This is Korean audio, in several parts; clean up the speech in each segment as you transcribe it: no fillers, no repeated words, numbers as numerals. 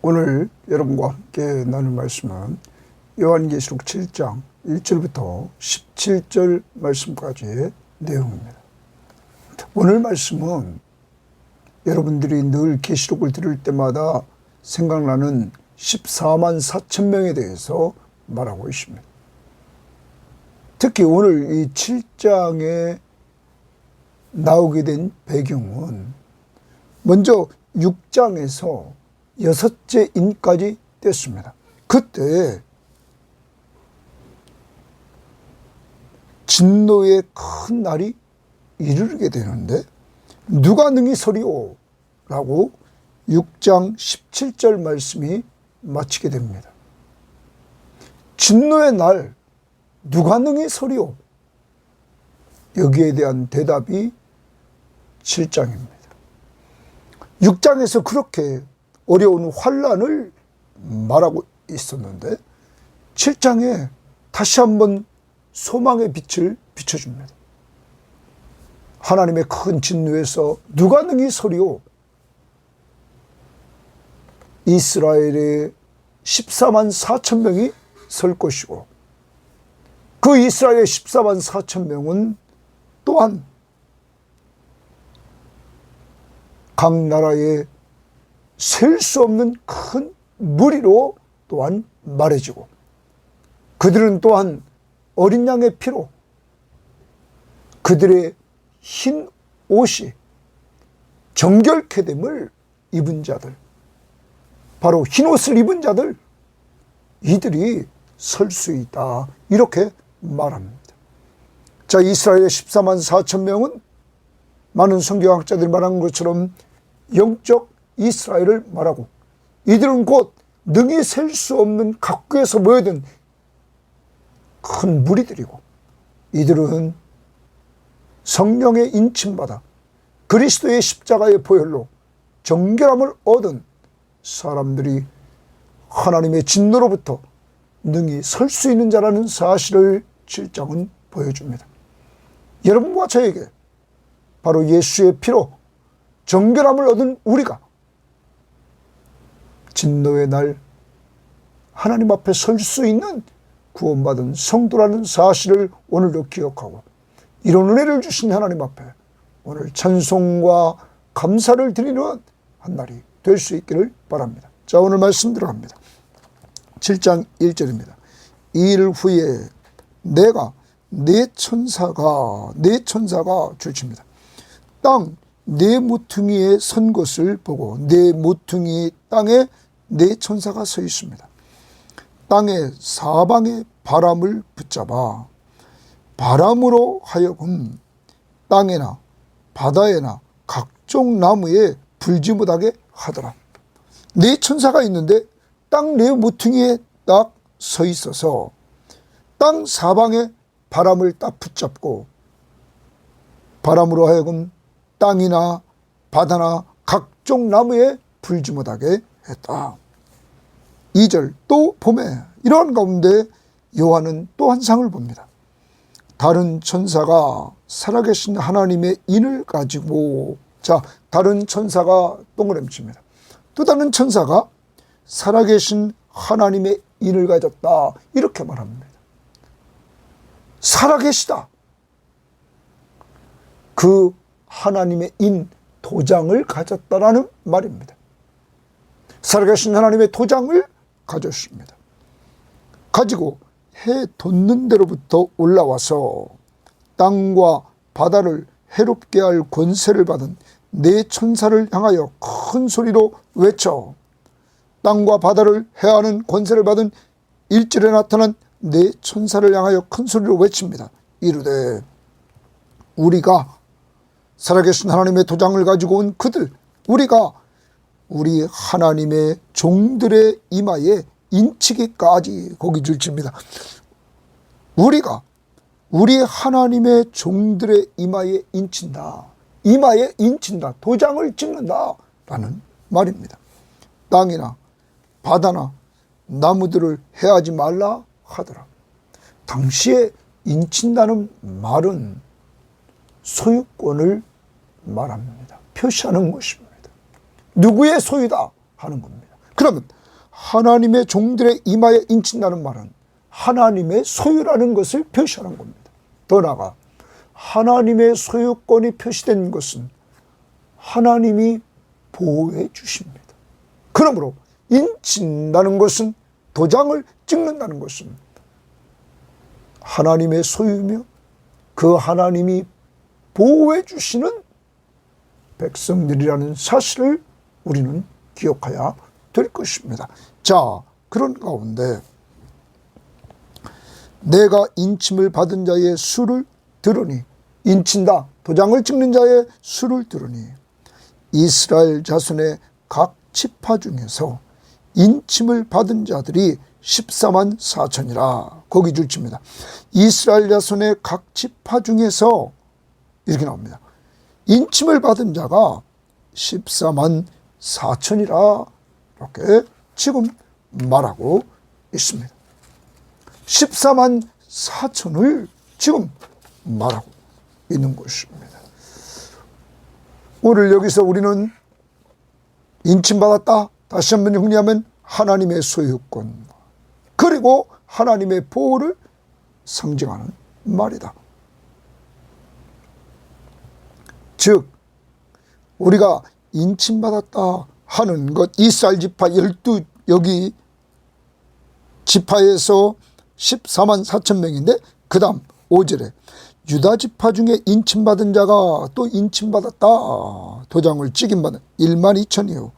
오늘 여러분과 함께 나눌 말씀은 요한계시록 7장 1절부터 17절 말씀까지의 내용입니다. 오늘 말씀은 여러분들이 늘 계시록을 들을 때마다 생각나는 14만 4천 명에 대해서 말하고 있습니다. 특히 오늘 이 7장에 나오게 된 배경은 먼저 6장에서 6째 인까지 됐습니다. 그때 진노의 큰 날이 이르게 되는데 누가 능히 서리오? 라고 6장 17절 말씀이 마치게 됩니다. 진노의 날 누가 능히 서리오? 여기에 대한 대답이 7장입니다. 6장에서 그렇게 어려운 환난을 말하고 있었는데 7장에 다시 한번 소망의 빛을 비춰줍니다. 하나님의 큰 진노에서 누가 능히 서리오? 이스라엘의 14만 4천 명이 설 것이고 그 이스라엘의 14만 4천 명은 또한 각 나라에 셀 수 없는 큰 무리로 또한 말해지고 그들은 또한 어린 양의 피로 그들의 흰 옷이 정결케 됨을 입은 자들, 바로 흰 옷을 입은 자들, 이들이 설 수 있다, 이렇게 말합니다. 자, 이스라엘의 14만 4천 명은 많은 성경학자들이 말한 것처럼 영적 이스라엘을 말하고 이들은 곧 능히 셀 수 없는 각국에서 모여든 큰 무리들이고 이들은 성령의 인침받아 그리스도의 십자가의 보혈로 정결함을 얻은 사람들이 하나님의 진노로부터 능히 설 수 있는 자라는 사실을 7장은 보여줍니다. 여러분과 저에게 바로 예수의 피로 정결함을 얻은 우리가 진노의 날 하나님 앞에 설 수 있는 구원받은 성도라는 사실을 오늘도 기억하고 이런 은혜를 주신 하나님 앞에 오늘 찬송과 감사를 드리는 한 날이 될 수 있기를 바랍니다. 자, 오늘 말씀 들어갑니다. 7장 1절입니다. 이 일 후에 내가 네 천사가 줄칩니다. 땅 네 모퉁이에 선 것을 보고 네 모퉁이 땅에 네 천사가 서 있습니다. 땅의 사방에 바람을 붙잡아 바람으로 하여금 땅에나 바다에나 각종 나무에 불지 못하게 하더라. 네 천사가 있는데 땅 네 모퉁이에 딱 서 있어서 땅 사방에 바람을 딱 붙잡고 바람으로 하여금 땅이나 바다나 각종 나무에 불지 못하게 했다. 2절 또 봄에 이러한 가운데 요한은 또 한 상을 봅니다. 다른 천사가 살아계신 하나님의 인을 가지고, 자, 다른 천사가 동그라미칩니다. 또 다른 천사가 살아계신 하나님의 인을 가졌다, 이렇게 말합니다. 살아계시다. 그 하나님의 인, 도장을 가졌다라는 말입니다. 살아계신 하나님의 도장을 가졌습니다. 가지고 해 돋는 데로부터 올라와서 땅과 바다를 해롭게 할 권세를 받은 네 천사를 향하여 큰 소리로 외쳐 땅과 바다를 해하는 권세를 받은 1절에 나타난 네 천사를 향하여 큰 소리로 외칩니다. 이르되 우리가 살아계신 하나님의 도장을 가지고 온 그들, 우리가 우리 하나님의 종들의 이마에 인치기까지, 거기 줄칩니다. 우리가 우리 하나님의 종들의 이마에 인친다. 이마에 인친다. 도장을 찍는다. 라는 말입니다. 땅이나 바다나 나무들을 해하지 말라 하더라. 당시에 인친다는 말은 소유권을 말합니다. 표시하는 것입니다. 누구의 소유다 하는 겁니다. 그러면 하나님의 종들의 이마에 인친다는 말은 하나님의 소유라는 것을 표시하는 겁니다. 더 나아가 하나님의 소유권이 표시된 것은 하나님이 보호해 주십니다. 그러므로 인친다는 것은, 도장을 찍는다는 것은 하나님의 소유며 그 하나님이 보호해 주시는 백성들이라는 사실을 우리는 기억해야 될 것입니다. 자, 그런 가운데 내가 인침을 받은 자의 수를 들으니, 인친다, 도장을 찍는 자의 수를 들으니 이스라엘 자손의 각 지파 중에서 인침을 받은 자들이 14만 4천이라. 거기 줄칩니다. 이스라엘 자손의 각 지파 중에서 이렇게 나옵니다. 인침을 받은 자가 14만 4천이라 이렇게 지금 말하고 있습니다. 14만 4천을 지금 말하고 있는 것입니다. 오늘 여기서 우리는 인침받았다, 다시 한번 정리하면 하나님의 소유권 그리고 하나님의 보호를 상징하는 말이다. 즉 우리가 인침받았다 하는 것, 이스라엘 지파 12 여기 지파에서 14만 4천 명인데 그 다음 5절에 유다 지파 중에 인침받은 자가 또 인침받았다, 도장을 찍임 받은 1만 2천이요.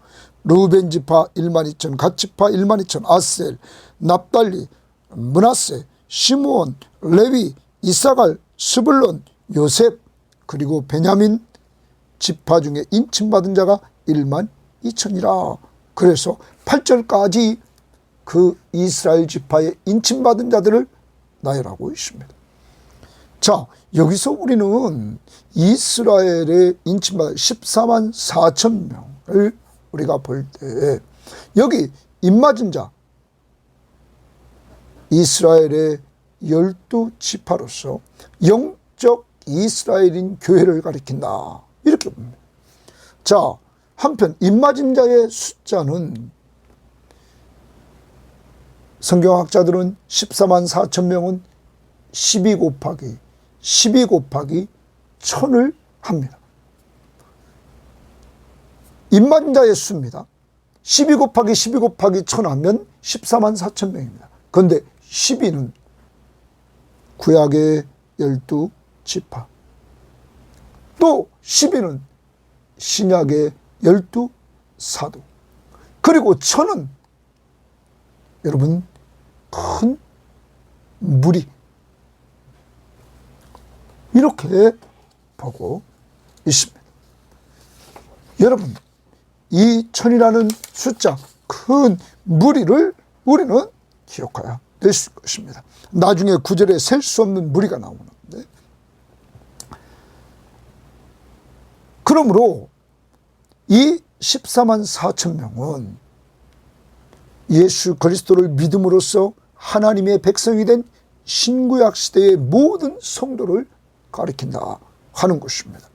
루벤 지파 1만 2천, 갓 지파 1만 2천, 아셀, 납달리, 므낫세, 시므온, 레위, 이사갈, 스불론, 요셉 그리고 베냐민 지파 중에 인침받은 자가 1만 2천이라. 그래서 8절까지 그 이스라엘 지파에 인침받은 자들을 나열하고 있습니다. 자, 여기서 우리는 이스라엘의 인침받은 14만 4천 명을 우리가 볼 때 여기 인맞은 자 이스라엘의 12지파로서 영적 이스라엘인 교회를 가리킨다 이렇게 봅니다. 자, 한편 인맞은 자의 숫자는 성경학자들은 14만 4천 명은 12 곱하기 1000을 합니다. 인맞은 자의 수입니다. 12 곱하기 1000 하면 14만 4천 명입니다. 그런데 12는 구약의 12지파, 또 12는 신약의 12사도, 그리고 1000은 여러분 큰 무리, 이렇게 보고 있습니다. 여러분, 이 1000이라는 숫자, 큰 무리를 우리는 기억해야 될 것입니다. 나중에 9절에 셀 수 없는 무리가 나오는데, 그러므로 이 14만 4천 명은 예수 그리스도를 믿음으로써 하나님의 백성이 된 신구약 시대의 모든 성도를 가리킨다 하는 것입니다.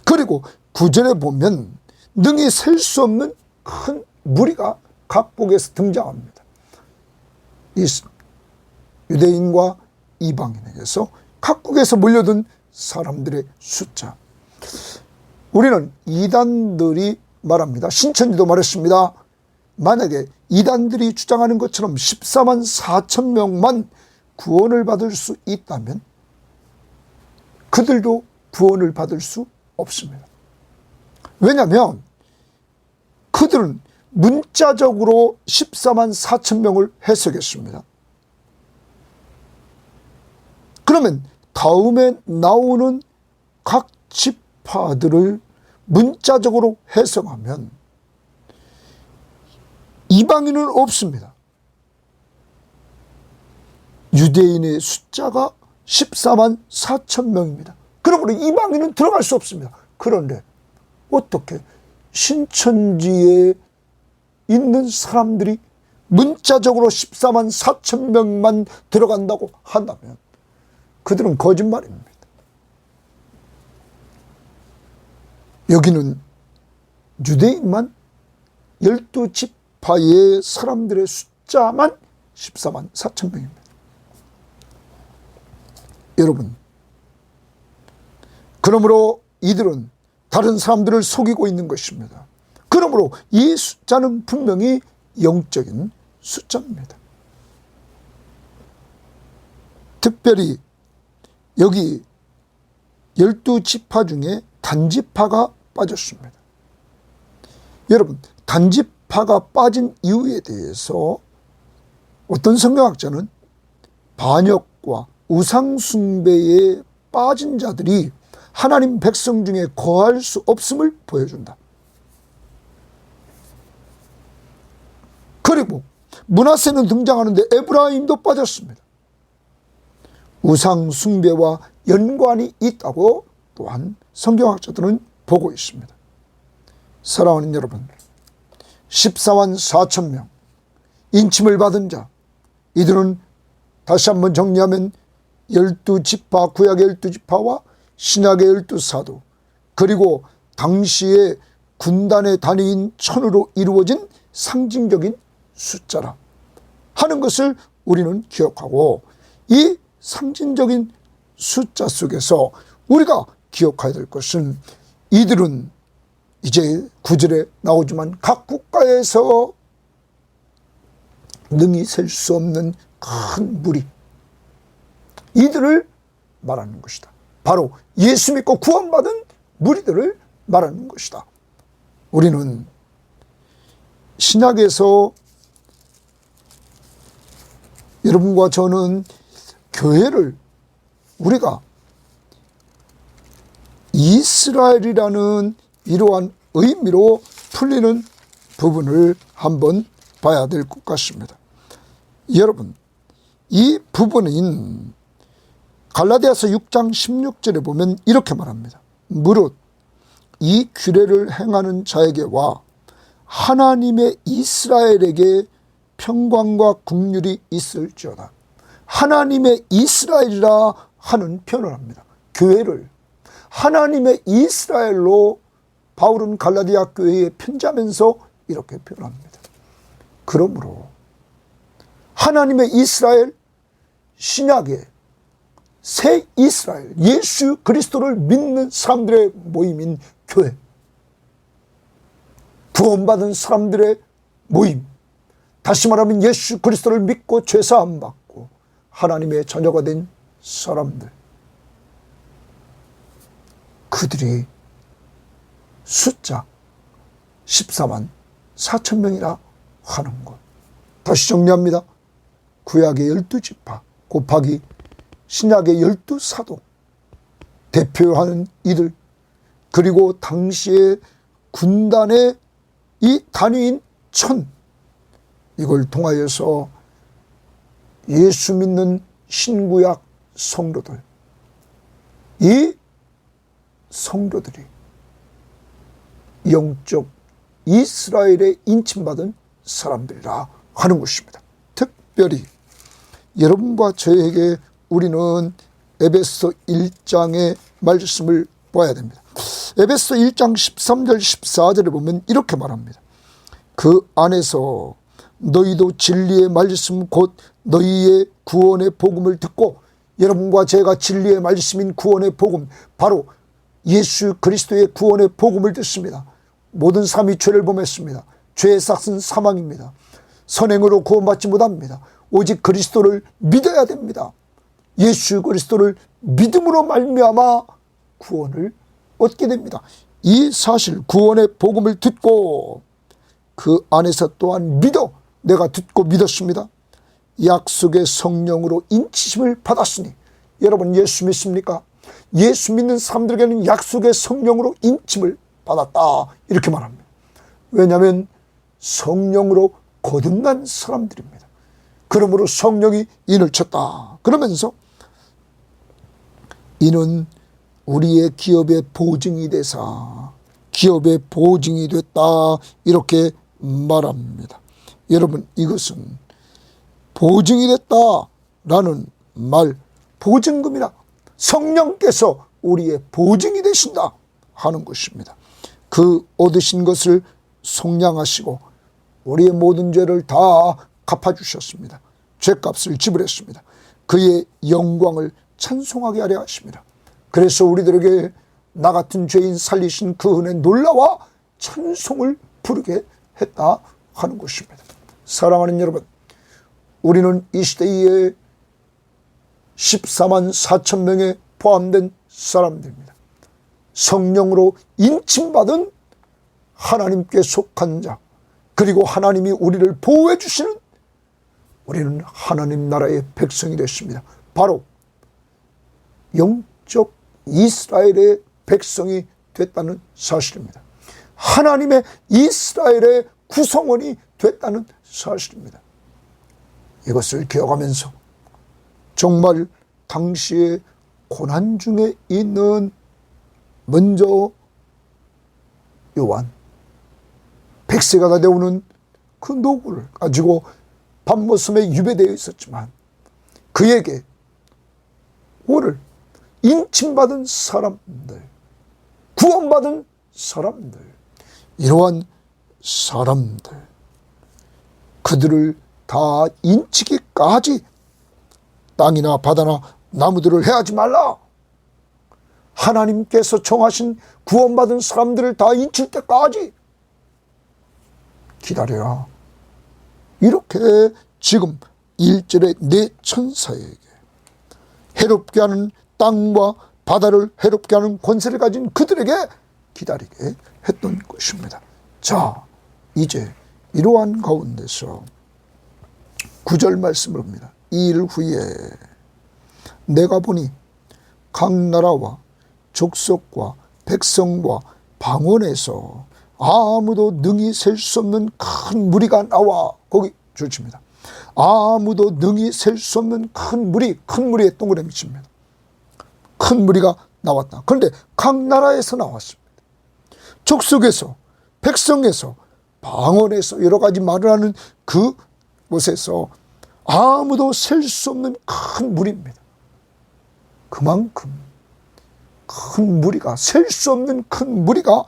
그리고 9절에 보면 능히 셀 수 없는 큰 무리가 각국에서 등장합니다. 유대인과 이방인에게서 각국에서 몰려든 사람들의 숫자. 우리는 이단들이 말합니다. 신천지도 말했습니다. 만약에 이단들이 주장하는 것처럼 14만 4천 명만 구원을 받을 수 있다면 그들도 구원을 받을 수 없습니다. 왜냐하면 그들은 문자적으로 14만 4천 명을 해석했습니다. 그러면 다음에 나오는 각 지파들을 문자적으로 해석하면 이방인은 없습니다. 유대인의 숫자가 14만 4천 명입니다. 그러므로 이방인은 들어갈 수 없습니다. 그런데 어떻게 신천지에 있는 사람들이 문자적으로 14만 4천 명만 들어간다고 한다면 그들은 거짓말입니다. 여기는 유대인만 12집 지파의 사람들의 숫자만 14만 4천 명입니다. 여러분, 그러므로 이들은 다른 사람들을 속이고 있는 것입니다. 그러므로 이 숫자는 분명히 영적인 숫자입니다. 특별히 여기 12지파 중에 단지파가 빠졌습니다. 여러분, 단지파가 빠진 이유에 대해서 어떤 성경학자는 반역과 우상숭배에 빠진 자들이 하나님 백성 중에 거할 수 없음을 보여준다. 그리고 므낫세는 등장하는데 에브라임도 빠졌습니다. 우상숭배와 연관이 있다고 또한 성경학자들은 보고 있습니다. 사랑하는 여러분, 14만 4천 명 인침을 받은 자, 이들은 다시 한번 정리하면 12지파, 구약의 12지파와 신약의 12사도, 그리고 당시의 군단의 단위인 천으로 이루어진 상징적인 숫자라 하는 것을 우리는 기억하고, 이 상징적인 숫자 속에서 우리가 기억해야 될 것은 이들은 이제 9절에 나오지만 각 국가에서 능히 셀 수 없는 큰 무리, 이들을 말하는 것이다. 바로 예수 믿고 구원받은 무리들을 말하는 것이다. 우리는 신약에서 여러분과 저는 교회를 우리가 이스라엘이라는 이러한 의미로 풀리는 부분을 한번 봐야 될 것 같습니다. 여러분, 이 부분인 갈라디아서 6장 16절에 보면 이렇게 말합니다. 무릇 이 규례를 행하는 자에게와 하나님의 이스라엘에게 평강과 긍휼이 있을지어다. 하나님의 이스라엘이라 하는 표현을 합니다. 교회를 하나님의 이스라엘로 바울은 갈라디아 교회에 편지하면서 이렇게 표현합니다. 그러므로 하나님의 이스라엘, 신약의 새 이스라엘, 예수 그리스도를 믿는 사람들의 모임인 교회, 구원받은 사람들의 모임, 다시 말하면 예수 그리스도를 믿고 죄사함 받고 하나님의 자녀가 된 사람들, 그들이 숫자 14만 4천 명이라 하는 것. 다시 정리합니다. 구약의 12지파 곱하기 신약의 12사도 대표하는 이들, 그리고 당시의 군단의 이 단위인 천, 이걸 통하여서 예수 믿는 신구약 성도들, 이 성도들이 영적 이스라엘에 인침받은 사람들이라 하는 것입니다. 특별히 여러분과 저에게 우리는 에베소 1장의 말씀을 봐야 됩니다. 에베소 1장 13절 14절에 보면 이렇게 말합니다. 그 안에서 너희도 진리의 말씀 곧 너희의 구원의 복음을 듣고, 여러분과 제가 진리의 말씀인 구원의 복음, 바로 예수 그리스도의 구원의 복음을 듣습니다. 모든 사람이 죄를 범했습니다. 죄의 삭은 사망입니다. 선행으로 구원받지 못합니다. 오직 그리스도를 믿어야 됩니다. 예수 그리스도를 믿음으로 말미암아 구원을 얻게 됩니다. 이 사실, 구원의 복음을 듣고 그 안에서 또한 믿어, 내가 듣고 믿었습니다. 약속의 성령으로 인치심을 받았으니, 여러분 예수 믿습니까? 예수 믿는 사람들에게는 약속의 성령으로 인침을 받았다, 이렇게 말합니다. 왜냐하면 성령으로 거듭난 사람들입니다. 그러므로 성령이 인을 쳤다. 그러면서 이는 우리의 기업의 보증이 되사 기업의 보증이 됐다, 이렇게 말합니다. 여러분, 이것은 보증이 됐다라는 말, 보증금이라, 성령께서 우리의 보증이 되신다 하는 것입니다. 그 얻으신 것을 속량하시고 우리의 모든 죄를 다 갚아주셨습니다. 죄값을 지불했습니다. 그의 영광을 찬송하게 하려 하십니다. 그래서 우리들에게 나 같은 죄인 살리신 그 은혜 놀라와 찬송을 부르게 했다 하는 것입니다. 사랑하는 여러분, 우리는 이 시대에 14만 4천 명에 포함된 사람들입니다. 성령으로 인침받은 하나님께 속한 자, 그리고 하나님이 우리를 보호해 주시는 우리는 하나님 나라의 백성이 됐습니다. 바로 영적 이스라엘의 백성이 됐다는 사실입니다. 하나님의 이스라엘의 구성원이 됐다는 사실입니다. 이것을 기억하면서 정말 당시의 고난 중에 있는 먼저 요한 100세가 다 되오는 그 노구를 가지고 밤모섬에 유배되어 있었지만 그에게 오늘 인침받은 사람들, 구원받은 사람들, 이러한 사람들, 그들을 다 인치기까지 땅이나 바다나 나무들을 해하지 말라. 하나님께서 정하신 구원받은 사람들을 다 인칠 때까지 기다려라. 이렇게 지금 1절에 내 천사에게 해롭게 하는 땅과 바다를 해롭게 하는 권세를 가진 그들에게 기다리게 했던 것입니다. 자, 이제 이러한 가운데서 9절 말씀을 합니다. 이 일 후에 내가 보니 각 나라와 족속과 백성과 방언에서 아무도 능히 셀 수 없는 큰 무리가 나와. 거기 줄칩니다. 아무도 능히 셀 수 없는 큰 무리에 동그라미 칩니다. 큰 무리가 나왔다. 그런데 각 나라에서 나왔습니다. 족속에서, 백성에서, 방언에서 여러 가지 말을 하는 그 곳에서 아무도 셀 수 없는 큰 무리입니다. 그만큼 큰 무리가, 셀 수 없는 큰 무리가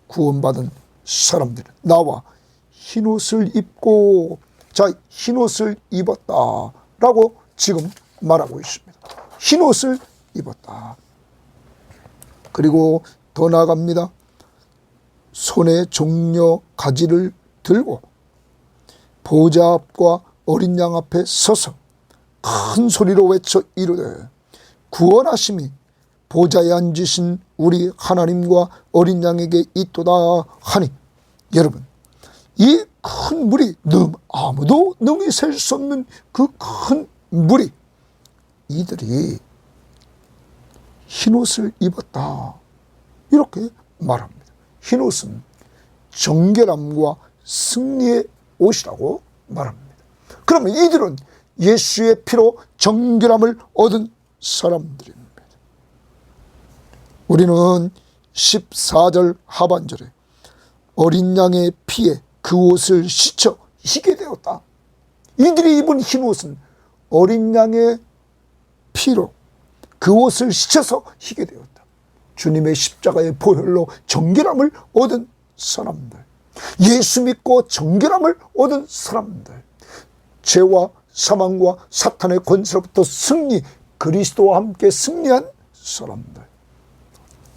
구원받은 사람들 나와 흰옷을 입고, 자, 흰옷을 입었다라고 지금 말하고 있습니다. 흰옷을 입었다. 그리고 더 나아갑니다. 손에 종려 가지를 들고 보좌 앞과 어린 양 앞에 서서 큰 소리로 외쳐 이르되 구원하심이 보좌에 앉으신 우리 하나님과 어린 양에게 있도다 하니, 여러분, 이 큰 무리, 아무도 능히 셀 수 없는 그 큰 무리, 이들이 흰옷을 입었다 이렇게 말합니다. 흰옷은 정결함과 승리의 옷이라고 말합니다. 그러면 이들은 예수의 피로 정결함을 얻은 사람들입니다. 우리는 14절 하반절에 어린 양의 피에 그 옷을 씻어 희게 되었다. 이들이 입은 흰 옷은 어린 양의 피로 그 옷을 씻어서 희게 되었다. 주님의 십자가의 보혈로 정결함을 얻은 사람들, 예수 믿고 정결함을 얻은 사람들, 죄와 사망과 사탄의 권세로부터 승리, 그리스도와 함께 승리한 사람들,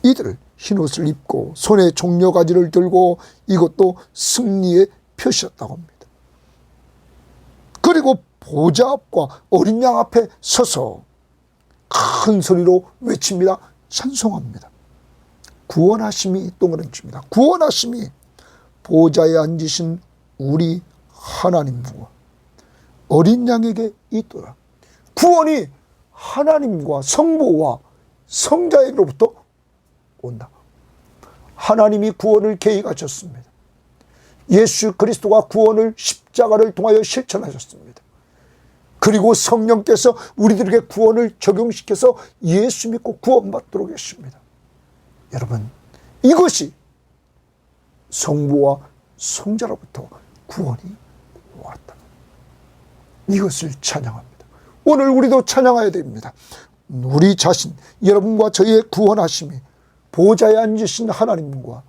이들을 흰옷을 입고 손에 종려가지를 들고 이것도 승리의 표시였다고 합니다. 그리고 보좌 앞과 어린 양 앞에 서서 큰 소리로 외칩니다. 찬송합니다. 구원하심이 동그라미 칩니다. 구원하심이 보좌에 앉으신 우리 하나님과 어린 양에게 있도다. 구원이 하나님과 성부와 성자에게로부터 온다. 하나님이 구원을 계획하셨습니다. 예수 그리스도가 구원을 십자가를 통하여 실천하셨습니다. 그리고 성령께서 우리들에게 구원을 적용시켜서 예수 믿고 구원받도록 했습니다. 여러분, 이것이 성부와 성자로부터 구원이 왔다. 이것을 찬양합니다. 오늘 우리도 찬양해야 됩니다. 우리 자신, 여러분과 저희의 구원하심이 보좌에 앉으신 하나님과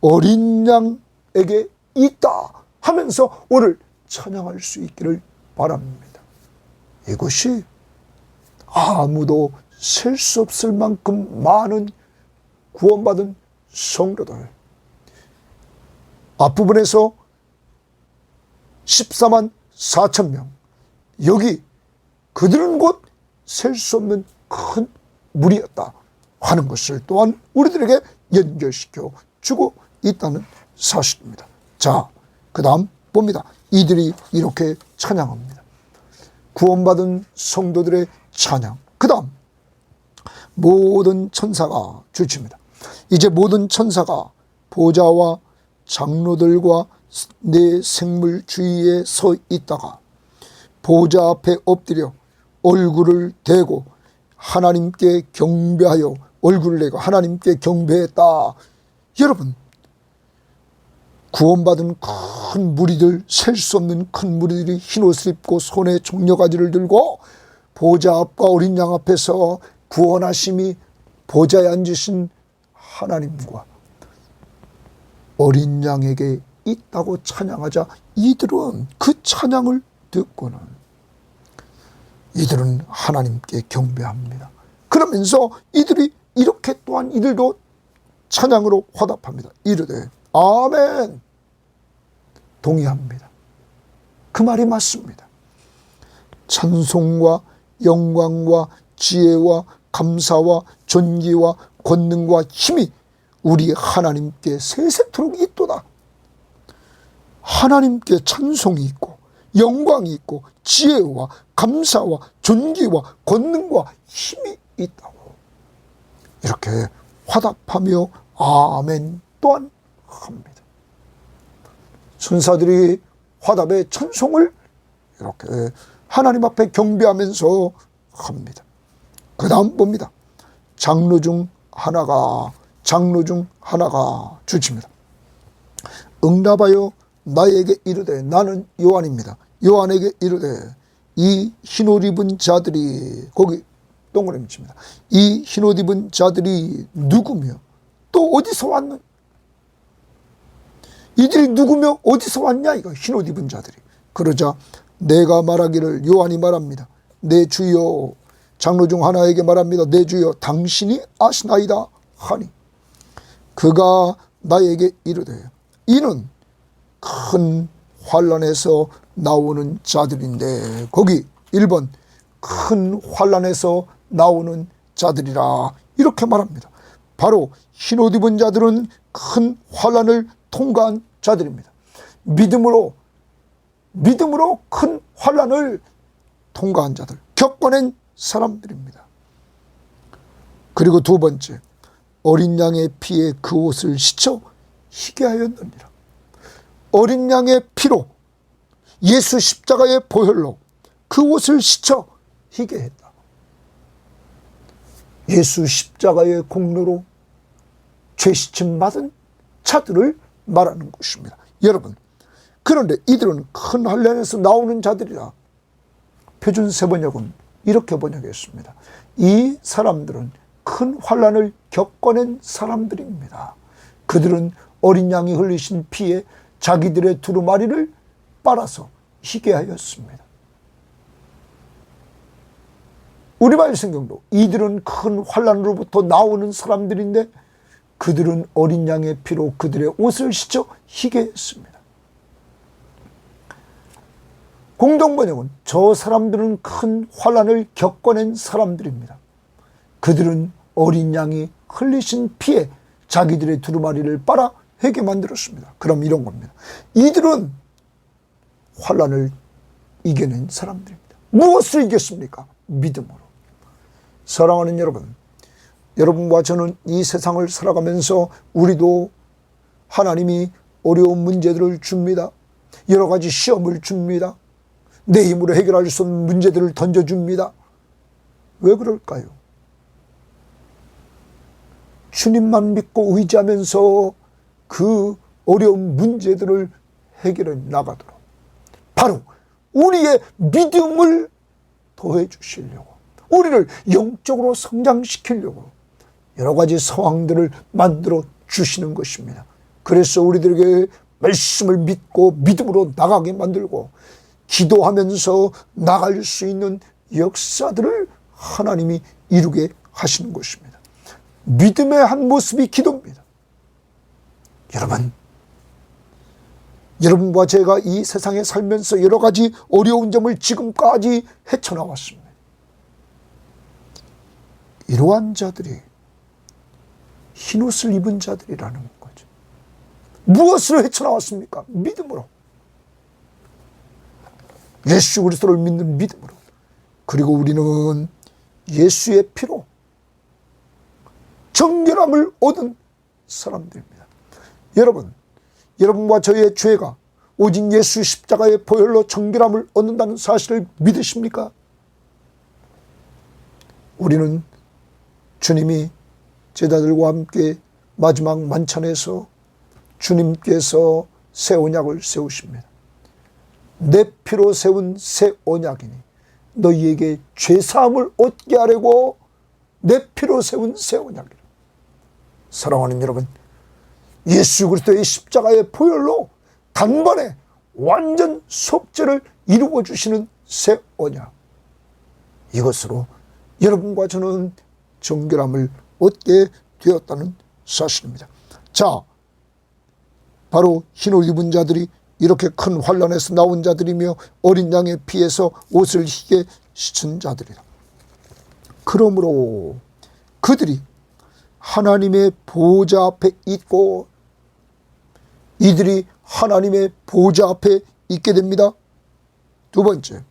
어린 양에게 있다 하면서 오늘 찬양할 수 있기를 바랍니다. 이것이 아무도 셀 수 없을 만큼 많은 구원받은 성도들, 앞부분에서 14만 4천 명, 여기 그들은 곧 셀 수 없는 큰 무리였다 하는 것을 또한 우리들에게 연결시켜 주고 있다는 사실입니다. 자, 그 다음 봅니다. 이들이 이렇게 찬양합니다. 구원받은 성도들의 찬양. 그 다음 모든 천사가 주칩니다. 이제 모든 천사가 보좌와 장로들과 네 생물 주위에 서 있다가 보좌 앞에 엎드려 얼굴을 대고 하나님께 경배하여 얼굴을 내고 하나님께 경배했다. 여러분, 구원받은 큰 무리들, 셀 수 없는 큰 무리들이 흰옷을 입고 손에 종려가지를 들고 보좌 앞과 어린 양 앞에서 구원하심이 보좌에 앉으신 하나님과 어린 양에게 있다고 찬양하자 이들은 그 찬양을 듣고는 이들은 하나님께 경배합니다. 그러면서 이들이 이렇게 또한 이들도 찬양으로 화답합니다. 이르되 아멘, 동의합니다. 그 말이 맞습니다. 찬송과 영광과 지혜와 감사와 존귀와 권능과 힘이 우리 하나님께 세세토록 있도다. 하나님께 찬송이 있고 영광이 있고 지혜와 감사와 존귀와 권능과 힘이 있다고 이렇게 화답하며 아멘 또한 합니다. 천사들이 화답의 찬송을 이렇게 하나님 앞에 경배하면서 합니다. 그 다음 봅니다. 장로 중 하나가 주칩니다. 응답하여 나에게 이르되, 나는 요한입니다. 요한에게 이르되 이 흰옷 입은 자들이, 거기 동그라미 칩니다. 이 흰옷 입은 자들이 누구며 또 어디서 왔느냐? 이들이 누구며 어디서 왔냐? 이거 흰옷 입은 자들이. 그러자 내가 말하기를, 요한이 말합니다. 내 주여, 장로 중 하나에게 말합니다. 내 주여, 당신이 아시나이다 하니 그가 나에게 이르되 이는 큰 환난에서 나오는 자들인데, 거기 1번 큰 환난에서 나오는 자들이라 이렇게 말합니다. 바로 흰옷 입은 자들은 큰 환난을 통과한 자들입니다. 믿음으로 큰 환난을 통과한 자들, 겪어낸 사람들입니다. 그리고 두 번째, 어린 양의 피에 그 옷을 씻어 희게 하였느니라. 어린 양의 피로, 예수 십자가의 보혈로 그 옷을 씻어 희게 했다. 예수 십자가의 공로로 죄 씻음 받은 자들을 말하는 것입니다. 여러분, 그런데 이들은 큰 환난에서 나오는 자들이라. 표준 세번역은 이렇게 번역했습니다. 이 사람들은 큰 환난을 겪어낸 사람들입니다. 그들은 어린 양이 흘리신 피에 자기들의 두루마리를 빨아서 희게 하였습니다. 우리말 성경도 이들은 큰 환난으로부터 나오는 사람들인데 그들은 어린 양의 피로 그들의 옷을 씻어 희게 했습니다. 공동번역은 저 사람들은 큰 환난을 겪어낸 사람들입니다. 그들은 어린 양이 흘리신 피에 자기들의 두루마리를 빨아 회개 만들었습니다. 그럼 이런 겁니다. 이들은 환난을 이겨낸 사람들입니다. 무엇을 이겼습니까? 믿음으로. 사랑하는 여러분, 여러분과 저는 이 세상을 살아가면서 우리도 하나님이 어려운 문제들을 줍니다. 여러 가지 시험을 줍니다. 내 힘으로 해결할 수 없는 문제들을 던져줍니다. 왜 그럴까요? 주님만 믿고 의지하면서 그 어려운 문제들을 해결해 나가도록 바로 우리의 믿음을 더해 주시려고, 우리를 영적으로 성장시키려고 여러 가지 상황들을 만들어 주시는 것입니다. 그래서 우리들에게 말씀을 믿고 믿음으로 나가게 만들고 기도하면서 나갈 수 있는 역사들을 하나님이 이루게 하시는 것입니다. 믿음의 한 모습이 기도입니다. 여러분과 제가 이 세상에 살면서 여러 가지 어려운 점을 지금까지 헤쳐나왔습니다. 이러한 자들이 흰옷을 입은 자들이라는 거죠. 무엇으로 헤쳐나왔습니까? 믿음으로. 예수 그리스도를 믿는 믿음으로. 그리고 우리는 예수의 피로 정결함을 얻은 사람들입니다. 여러분과 저의 죄가 오직 예수 십자가의 보혈로 정결함을 얻는다는 사실을 믿으십니까? 우리는 주님이 제자들과 함께 마지막 만찬에서 주님께서 새 언약을 세우십니다. 내 피로 세운 새 언약이니 너희에게 죄사함을 얻게 하려고 내 피로 세운 새 언약이라. 사랑하는 여러분, 예수 그리스도의 십자가의 보혈로 단번에 완전 속죄를 이루어 주시는 새 언약, 이것으로 여러분과 저는 정결함을 얻게 되었다는 사실입니다. 자, 바로 흰옷 입은 자들이 이렇게 큰 환난에서 나온 자들이며 어린 양의 피에서 옷을 희게 씻은 자들이다. 그러므로 그들이 하나님의 보좌 앞에 있고 이들이 하나님의 보좌 앞에 있게 됩니다. 두 번째,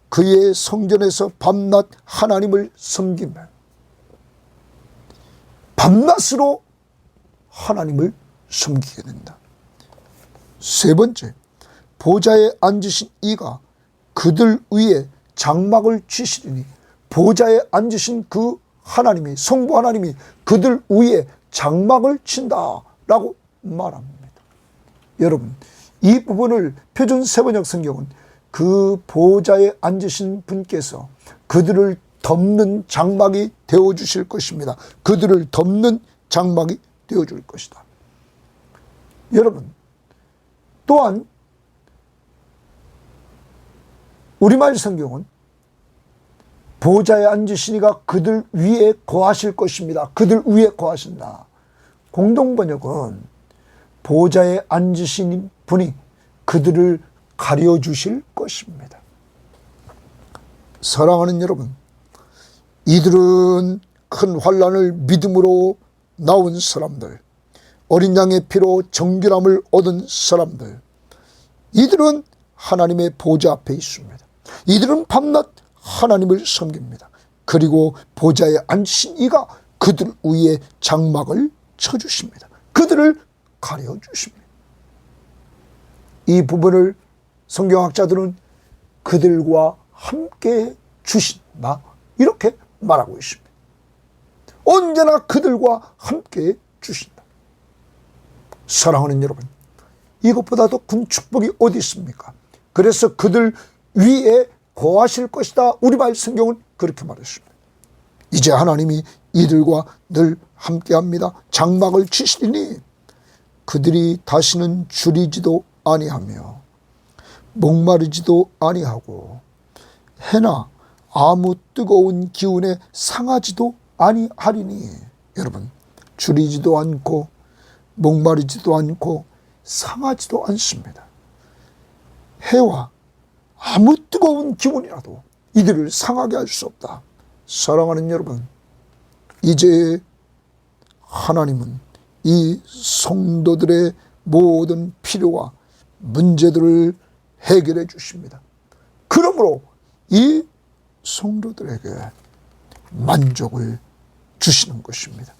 그의 성전에서 밤낮 하나님을 섬기며 밤낮으로 하나님을 섬기게 된다. 세 번째, 보좌에 앉으신 이가 그들 위에 장막을 치시리니 보좌에 앉으신 그 하나님이, 성부 하나님이 그들 위에 장막을 친다라고 말합니다. 여러분, 이 부분을 표준 세번역 성경은 그 보좌에 앉으신 분께서 그들을 덮는 장막이 되어주실 것입니다. 그들을 덮는 장막이 되어줄 것이다. 여러분, 또한 우리말 성경은 보좌에 앉으신 이가 그들 위에 거하실 것입니다. 그들 위에 거하신다. 공동번역은 보좌에 앉으신 분이 그들을 가려주실 것입니다. 사랑하는 여러분, 이들은 큰 환난을 믿음으로 나온 사람들, 어린 양의 피로 정결함을 얻은 사람들, 이들은 하나님의 보좌 앞에 있습니다. 이들은 밤낮 하나님을 섬깁니다. 그리고 보좌에 앉으신 이가 그들 위에 장막을 쳐주십니다. 그들을 가려주십니다. 이 부분을 성경학자들은 그들과 함께 주신다, 이렇게 말하고 있습니다. 언제나 그들과 함께 주신다. 사랑하는 여러분, 이것보다 더 큰 축복이 어디 있습니까? 그래서 그들 위에 거하실 것이다. 우리말 성경은 그렇게 말했습니다. 이제 하나님이 이들과 늘 함께합니다. 장막을 치시리니 그들이 다시는 줄이지도 아니하며 목마르지도 아니하고 해나 아무 뜨거운 기운에 상하지도 아니하리니. 여러분, 줄이지도 않고 목마르지도 않고 상하지도 않습니다. 해와 아무 뜨거운 기운이라도 이들을 상하게 할 수 없다. 사랑하는 여러분, 이제 하나님은 이 성도들의 모든 필요와 문제들을 해결해 주십니다. 그러므로 이 성도들에게 만족을 주시는 것입니다.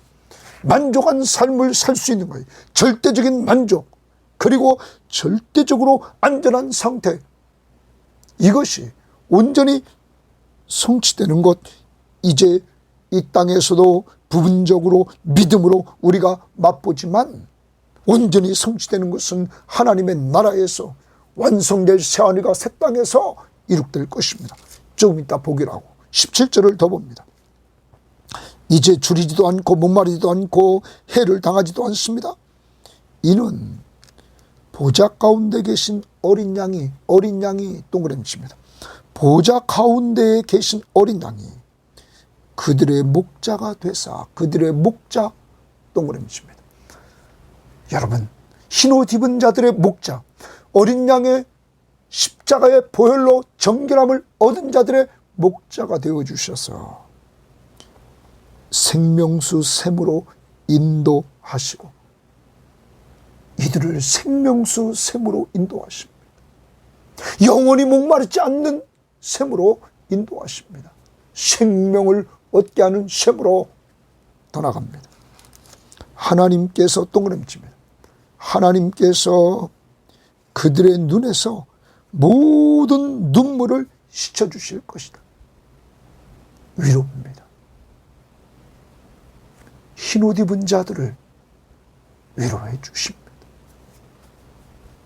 만족한 삶을 살 수 있는 거예요. 절대적인 만족, 그리고 절대적으로 안전한 상태, 이것이 온전히 성취되는 것, 이제 이 땅에서도 부분적으로 믿음으로 우리가 맛보지만 온전히 성취되는 것은 하나님의 나라에서 완성될 새하늘과 새 땅에서 이룩될 것입니다. 조금 이따 보기로 하고 17절을 더 봅니다. 이제 줄이지도 않고 목마르지도 않고 해를 당하지도 않습니다. 이는 보좌 가운데 계신 어린 양이 동그라미칩니다. 보좌 가운데에 계신 어린 양이 그들의 목자가 되사 그들의 목자 동그라미칩니다. 여러분, 흰옷 입은 자들의 목자, 어린 양의 십자가의 보혈로 정결함을 얻은 자들의 목자가 되어주셔서 생명수 샘으로 인도하시고 이들을 생명수 샘으로 인도하십니다. 영원히 목마르지 않는 샘으로 인도하십니다. 생명을 얻게 하는 샘으로 떠나갑니다. 하나님께서 동그라미칩니다. 하나님께서 그들의 눈에서 모든 눈물을 씻어주실 것이다. 위로입니다. 흰옷 입은 자들을 위로해 주십니다.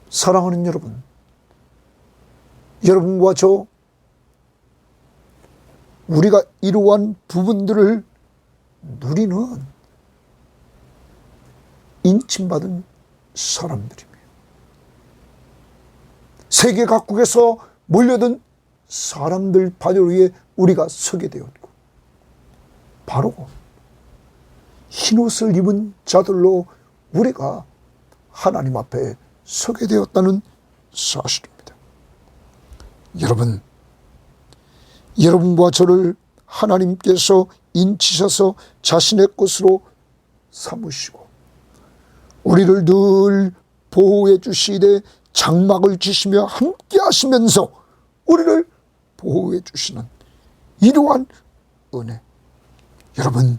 사랑하는 여러분, 여러분과 저 우리가 이러한 부분들을 누리는 인침받은 사람들입니다. 세계 각국에서 몰려든 사람들 바늘 위에 우리가 서게 되었고 바로 흰옷을 입은 자들로 우리가 하나님 앞에 서게 되었다는 사실입니다. 여러분, 여러분과 저를 하나님께서 인치셔서 자신의 것으로 삼으시고 우리를 늘 보호해 주시되 장막을 지시며 함께 하시면서 우리를 보호해 주시는 이러한 은혜, 여러분,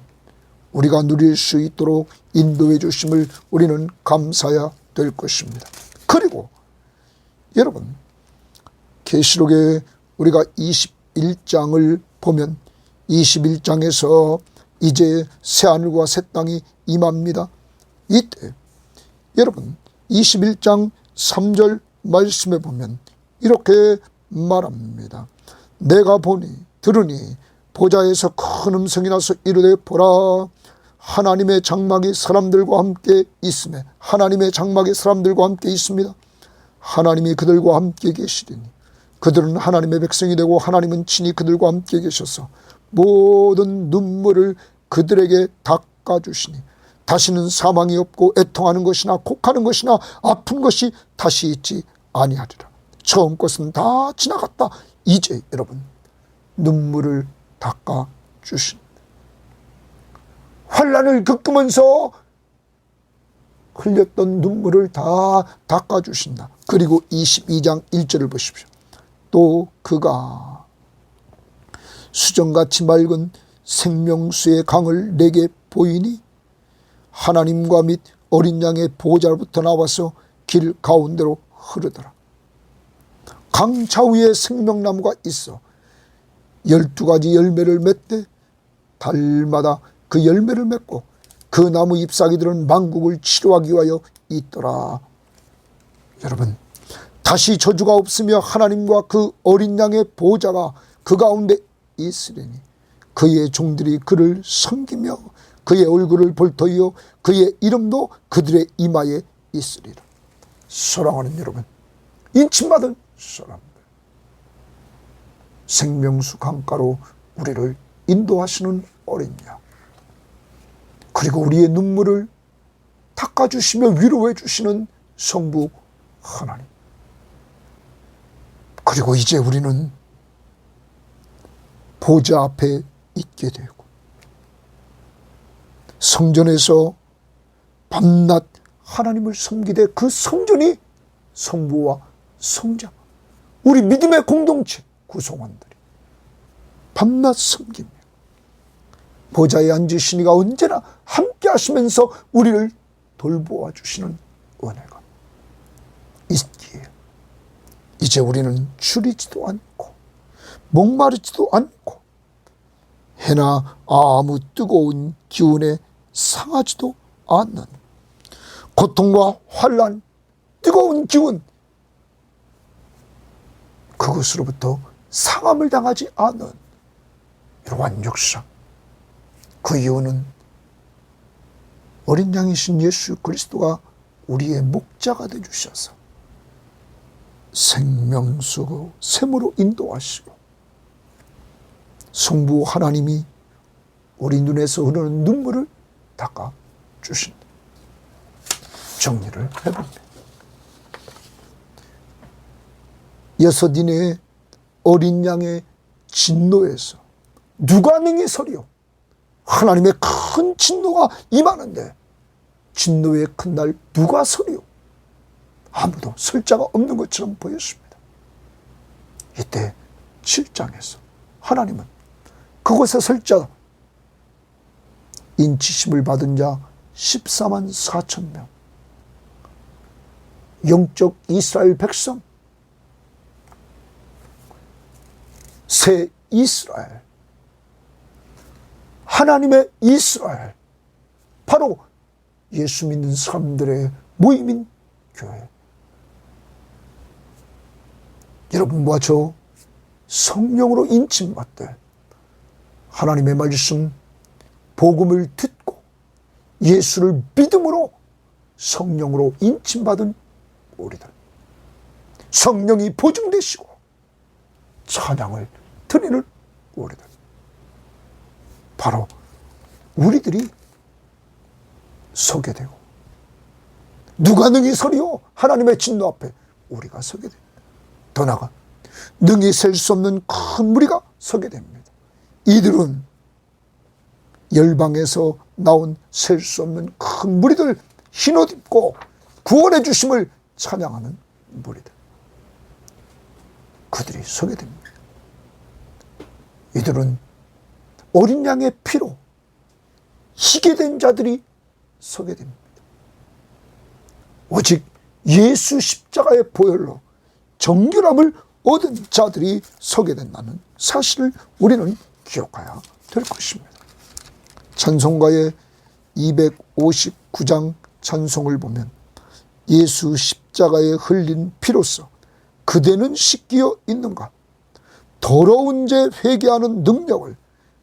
우리가 누릴 수 있도록 인도해 주심을 우리는 감사해야 될 것입니다. 그리고 여러분, 계시록에 우리가 21장을 보면 21장에서 이제 새하늘과 새 땅이 임합니다. 이때 여러분 21장 3절 말씀에 보면 이렇게 말합니다. 내가 들으니 보좌에서 큰 음성이 나서 이르되 보라, 하나님의 장막이 사람들과 함께 있음에 하나님의 장막이 사람들과 함께 있습니다. 하나님이 그들과 함께 계시리니 그들은 하나님의 백성이 되고 하나님은 친히 그들과 함께 계셔서 모든 눈물을 그들에게 닦아주시니 다시는 사망이 없고 애통하는 것이나 곡하는 것이나 아픈 것이 다시 있지 아니하리라. 처음 것은 다 지나갔다. 이제 여러분 눈물을 닦아주십니다. 환난을 겪으면서 흘렸던 눈물을 다 닦아주신다. 그리고 22장 1절을 보십시오. 또 그가 수정같이 맑은 생명수의 강을 내게 보이니 하나님과 및 어린 양의 보좌로부터 나와서 길 가운데로 흐르더라. 강 좌우에 생명나무가 있어 12가지 열매를 맺되 달마다 그 열매를 맺고 그 나무 잎사귀들은 만국을 치료하기 위하여 있더라. 여러분, 다시 저주가 없으며 하나님과 그 어린 양의 보좌가 그 가운데 있으리니 그의 종들이 그를 섬기며 그의 얼굴을 볼 터이요 그의 이름도 그들의 이마에 있으리라. 사랑하는 여러분, 인침받은 사람들, 생명수 강가로 우리를 인도하시는 어린 양, 그리고 우리의 눈물을 닦아주시며 위로해 주시는 성부 하나님, 그리고 이제 우리는 보좌 앞에 있게 되고 성전에서 밤낮 하나님을 섬기되 그 성전이 성부와 성자, 우리 믿음의 공동체 구성원들이 밤낮 섬기며 보좌에 앉으신 이가 언제나 함께 하시면서 우리를 돌보아 주시는 은혜가 있기에 이제 우리는 줄이지도 않고 목마르지도 않고 해나 아무 뜨거운 기운에 상하지도 않는 고통과 환난, 뜨거운 기운, 그것으로부터 상함을 당하지 않은 이러한 역사, 그 이유는 어린 양이신 예수 그리스도가 우리의 목자가 되어주셔서 생명수 샘으로 인도하시고 성부 하나님이 우리 눈에서 흐르는 눈물을 닦아주신다. 정리를 해봅니다. 여섯인의 어린 양의 진노에서 누가 능히 서리요? 하나님의 큰 진노가 임하는데 진노의 큰 날 누가 서리요? 아무도 설 자가 없는 것처럼 보였습니다. 이때 7장에서 하나님은 그곳에 설 자, 인치심을 받은 자 14만 4천 명, 영적 이스라엘 백성, 새 이스라엘, 하나님의 이스라엘, 바로 예수 믿는 사람들의 모임인 교회. 여러분과 저 성령으로 인침받되 하나님의 말씀, 복음을 듣고 예수를 믿음으로 성령으로 인침받은 우리들, 성령이 보증되시고 찬양을 드리는 우리들, 바로 우리들이 서게 되고, 누가 능히 서리요? 하나님의 진노 앞에 우리가 서게 됩니다. 더 나아가 능히 셀 수 없는 큰 무리가 서게 됩니다. 이들은 열방에서 나온 셀 수 없는 큰 무리들, 흰옷 입고 구원의 주심을 찬양하는 무리들, 그들이 서게 됩니다. 이들은 어린 양의 피로 희게 된 자들이 서게 됩니다. 오직 예수 십자가의 보혈로 정결함을 얻은 자들이 서게 된다는 사실을 우리는 기억해야 될 것입니다. 찬송가의 259장 찬송을 보면 예수 십자가에 흘린 피로써 그대는 씻기어 있는가? 더러운 죄 회개하는 능력을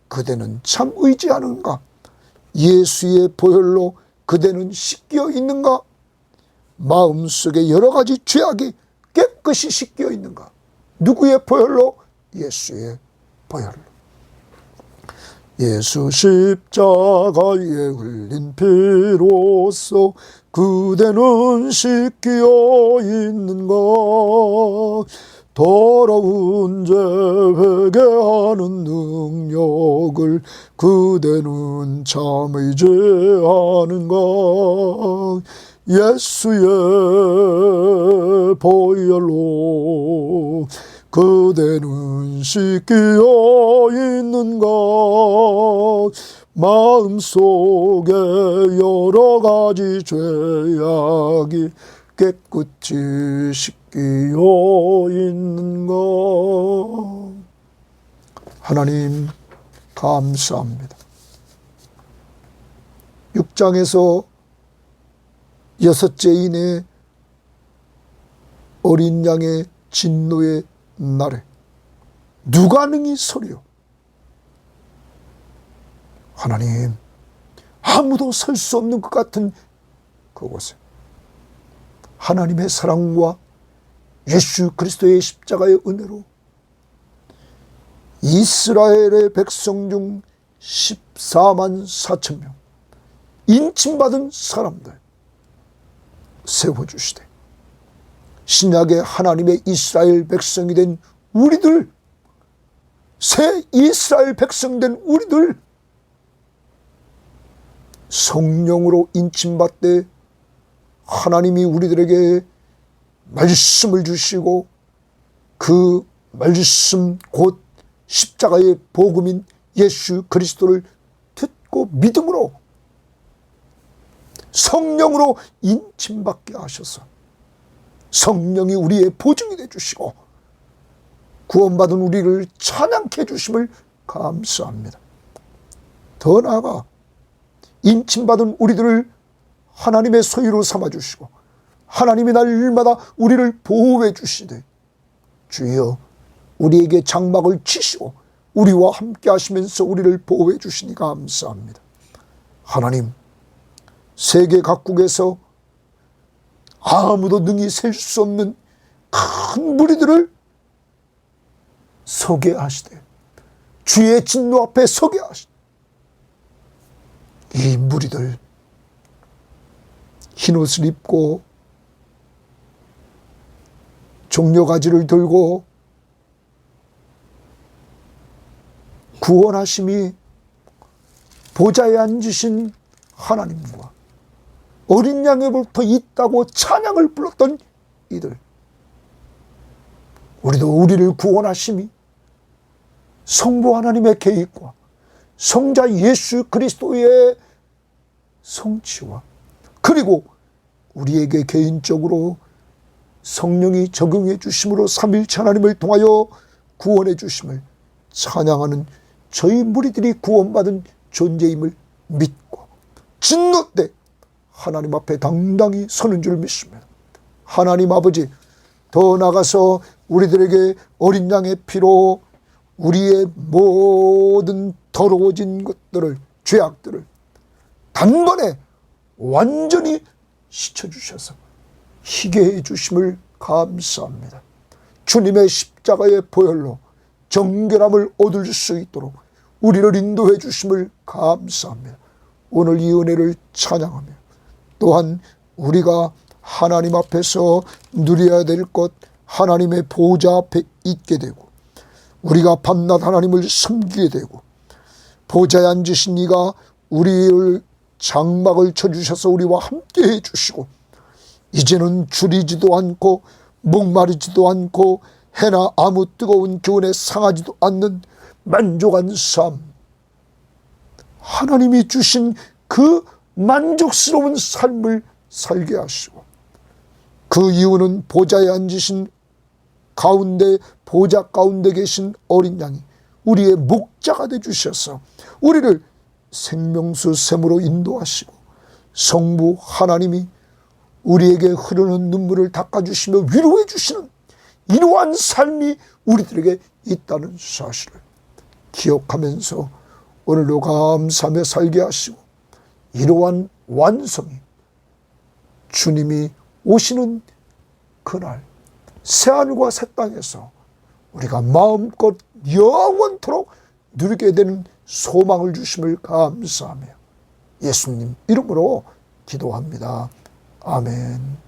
그대는 참 의지하는가? 예수의 보혈로 그대는 씻기어 있는가? 마음속에 여러 가지 죄악이 깨끗이 씻기어 있는가? 누구의 보혈로? 예수의 보혈로. 예수 십자가에 흘린 피로써 그대는 씻기어 있는가? 더러운 죄 회개하는 능력을 그대는 참 의지하는가? 예수의 보혈로 그대는 씻기어 있는가? 마음속에 여러 가지 죄악이 깨끗이 씻기어 있는가? 하나님 감사합니다. 6장에서 여섯째인의 어린 양의 진노의 날에 누가 능히 서리요? 하나님, 아무도 설 수 없는 것 같은 그곳에 하나님의 사랑과 예수 그리스도의 십자가의 은혜로 이스라엘의 백성 중 14만 4천 명 인침받은 사람들 세워주시되, 신약의 하나님의 이스라엘 백성이 된 우리들, 새 이스라엘 백성 된 우리들, 성령으로 인침받되 하나님이 우리들에게 말씀을 주시고 그 말씀 곧 십자가의 복음인 예수 그리스도를 듣고 믿음으로 성령으로 인침받게 하셔서 성령이 우리의 보증이 되주시고 구원받은 우리를 찬양케 해주심을 감사합니다. 더 나아가 인침받은 우리들을 하나님의 소유로 삼아주시고 하나님이 날마다 우리를 보호해 주시되, 주여 우리에게 장막을 치시고 우리와 함께 하시면서 우리를 보호해 주시니 감사합니다. 하나님, 세계 각국에서 아무도 능히 셀 수 없는 큰 무리들을 서게 하시되 주의 진노 앞에 서게 하시되 이 무리들 흰옷을 입고 종려가지를 들고 구원하심이 보좌에 앉으신 하나님과 어린 양에부터 있다고 찬양을 불렀던 이들, 우리도 우리를 구원하심이 성부 하나님의 계획과 성자 예수 그리스도의 성취와 그리고 우리에게 개인적으로 성령이 적용해 주심으로 삼위일체 하나님을 통하여 구원해 주심을 찬양하는 저희 무리들이 구원받은 존재임을 믿고 진노 때 하나님 앞에 당당히 서는 줄 믿습니다. 하나님 아버지, 더 나아가서 우리들에게 어린 양의 피로 우리의 모든 더러워진 것들을, 죄악들을 단번에 완전히 씻어주셔서 희게 해주심을 감사합니다. 주님의 십자가의 보혈로 정결함을 얻을 수 있도록 우리를 인도해 주심을 감사합니다. 오늘 이 은혜를 찬양하며 또한 우리가 하나님 앞에서 누려야 될 것, 하나님의 보좌 앞에 있게 되고 우리가 밤낮 하나님을 섬기게 되고 보좌에 앉으신 이가 우리를 장막을 쳐주셔서 우리와 함께 해주시고 이제는 줄이지도 않고 목마르지도 않고 해나 아무 뜨거운 기운에 상하지도 않는 만족한 삶, 하나님이 주신 그 만족스러운 삶을 살게 하시고 그 이유는 보좌에 앉으신 가운데, 보좌 가운데 계신 어린 양이 우리의 목자가 되주셔서 우리를 생명수 샘으로 인도하시고 성부 하나님이 우리에게 흐르는 눈물을 닦아주시며 위로해 주시는 이러한 삶이 우리들에게 있다는 사실을 기억하면서 오늘도 감사하며 살게 하시고 이러한 완성이 주님이 오시는 그날 새하늘과 새 땅에서 우리가 마음껏 영원토록 누리게 되는 소망을 주심을 감사하며 예수님 이름으로 기도합니다. 아멘.